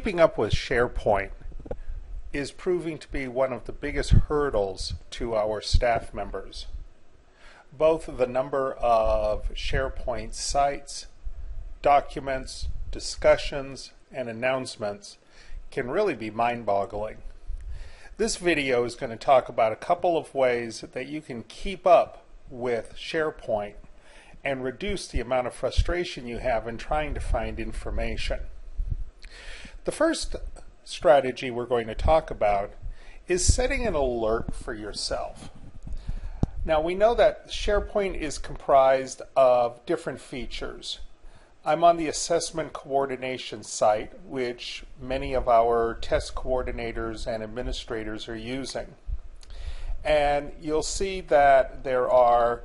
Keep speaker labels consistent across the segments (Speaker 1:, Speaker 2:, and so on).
Speaker 1: Keeping up with SharePoint is proving to be one of the biggest hurdles to our staff members. Both the number of SharePoint sites, documents, discussions, and announcements can really be mind-boggling. This video is going to talk about a couple of ways that you can keep up with SharePoint and reduce the amount of frustration you have in trying to find information. The first strategy we're going to talk about is setting an alert for yourself. Now, we know that SharePoint is comprised of different features. I'm on the assessment coordination site, which many of our test coordinators and administrators are using. And you'll see that there are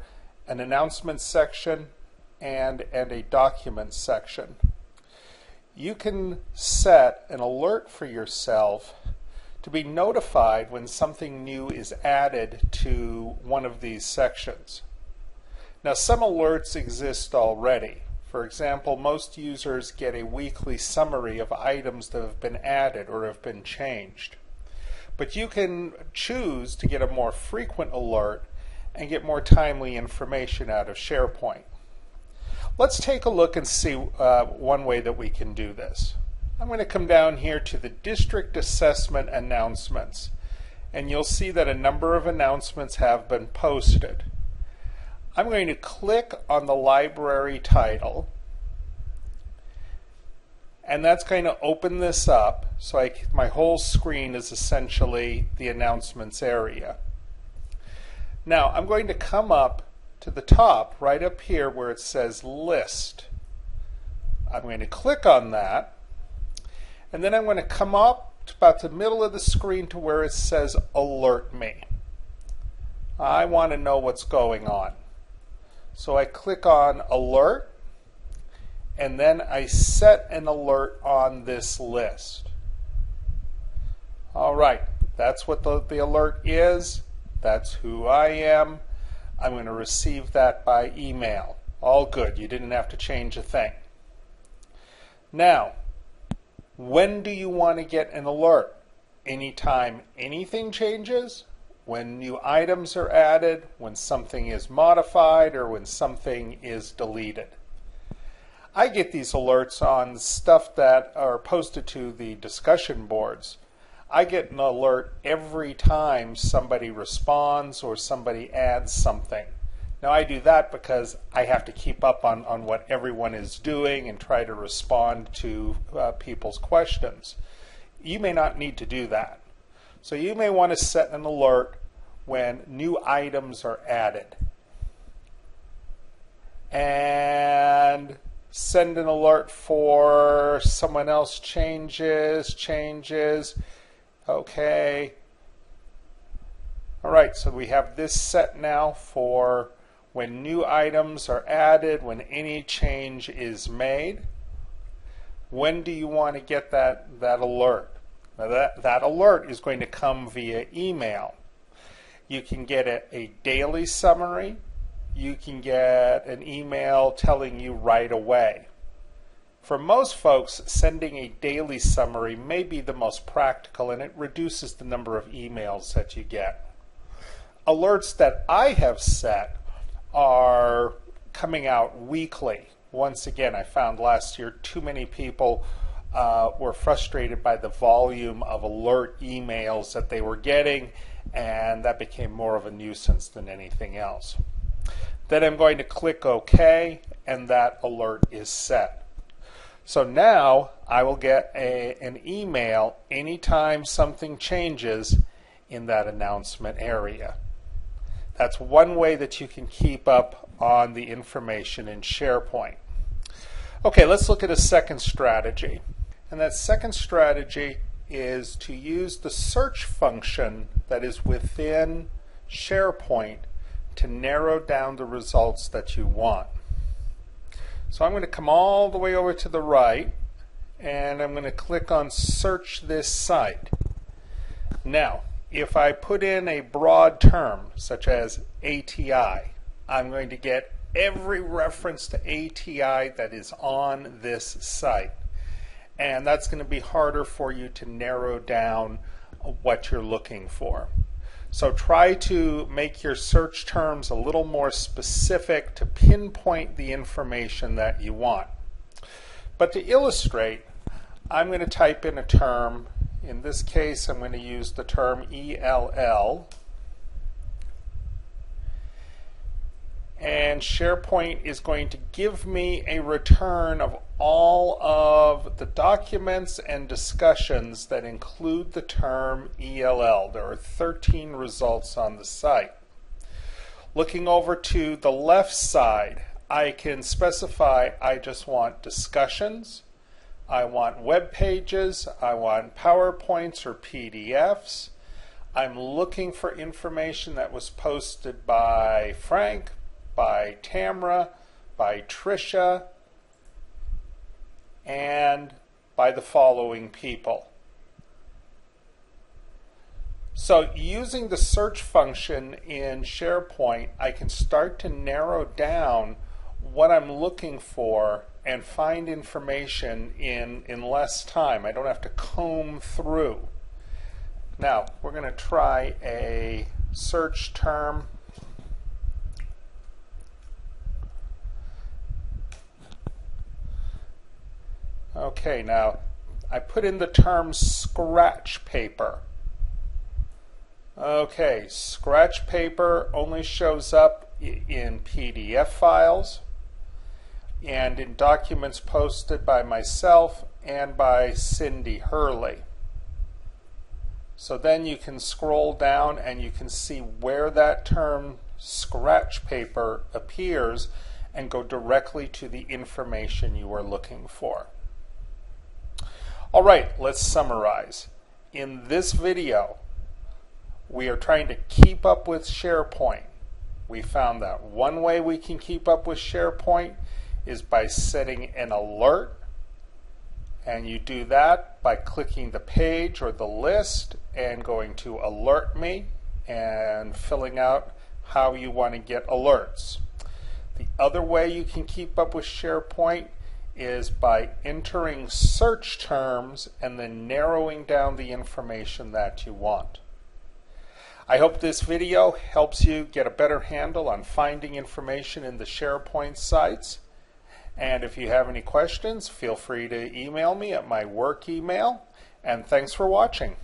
Speaker 1: an announcements section and a documents section. You can set an alert for yourself to be notified when something new is added to one of these sections. Now, some alerts exist already. For example, most users get a weekly summary of items that have been added or have been changed. But you can choose to get a more frequent alert and get more timely information out of SharePoint. Let's take a look and see one way that we can do this. I'm going to come down here to the district assessment announcements, and you'll see that a number of announcements have been posted. I'm going to click on the library title, and that's going to open this up so my whole screen is essentially the announcements area. Now I'm going to come up to the top right up here where it says list. I'm going to click on that, and then I'm going to come up to about the middle of the screen to where it says alert me. I want to know what's going on. So I click on alert, and then I set an alert on this list. All right, that's what the alert is. That's who I am. I'm going to receive that by email. All good. You didn't have to change a thing. Now, when do you want to get an alert? Anytime anything changes? When new items are added? When something is modified? Or when something is deleted? I get these alerts on stuff that are posted to the discussion boards. I get an alert every time somebody responds or somebody adds something. Now, I do that because I have to keep up on what everyone is doing and try to respond to people's questions. You may not need to do that. So you may want to set an alert when new items are added. And send an alert for someone else changes. Okay. All right, so we have this set now for when new items are added, when any change is made. When do you want to get that alert? Now that alert is going to come via email. You can get a daily summary. You can get an email telling you right away. For most folks, sending a daily summary may be the most practical, and it reduces the number of emails that you get. Alerts that I have set are coming out weekly. Once again, I found last year too many people were frustrated by the volume of alert emails that they were getting, and that became more of a nuisance than anything else. Then I'm going to click OK, and that alert is set. So now I will get an email anytime something changes in that announcement area. That's one way that you can keep up on the information in SharePoint. Okay, let's look at a second strategy. And that second strategy is to use the search function that is within SharePoint to narrow down the results that you want. So I'm going to come all the way over to the right, and I'm going to click on search this site. Now, if I put in a broad term such as ATI, I'm going to get every reference to ATI that is on this site. and that's going to be harder for you to narrow down what you're looking for. So try to make your search terms a little more specific to pinpoint the information that you want. But to illustrate, I'm going to type in a term. In this case, I'm going to use the term ELL. And SharePoint is going to give me a return of all of the documents and discussions that include the term ELL. There are 13 results on the site. Looking over to the left side, I can specify I just want discussions, I want web pages, I want PowerPoints or PDFs. I'm looking for information that was posted by Frank, by Tamra, by Tricia, and by the following people. So using the search function in SharePoint, I can start to narrow down what I'm looking for and find information in less time. I don't have to comb through. Now, we're going to try a search term. Okay, now I put in the term scratch paper. Okay, scratch paper only shows up in PDF files and in documents posted by myself and by Cindy Hurley. So then you can scroll down and you can see where that term scratch paper appears and go directly to the information you are looking for. All right, let's summarize. In this video, we are trying to keep up with SharePoint. We found that one way we can keep up with SharePoint is by setting an alert, and you do that by clicking the page or the list and going to Alert Me and filling out how you want to get alerts. The other way you can keep up with SharePoint is by entering search terms and then narrowing down the information that you want. I hope this video helps you get a better handle on finding information in the SharePoint sites. And if you have any questions, feel free to email me at my work email. And thanks for watching.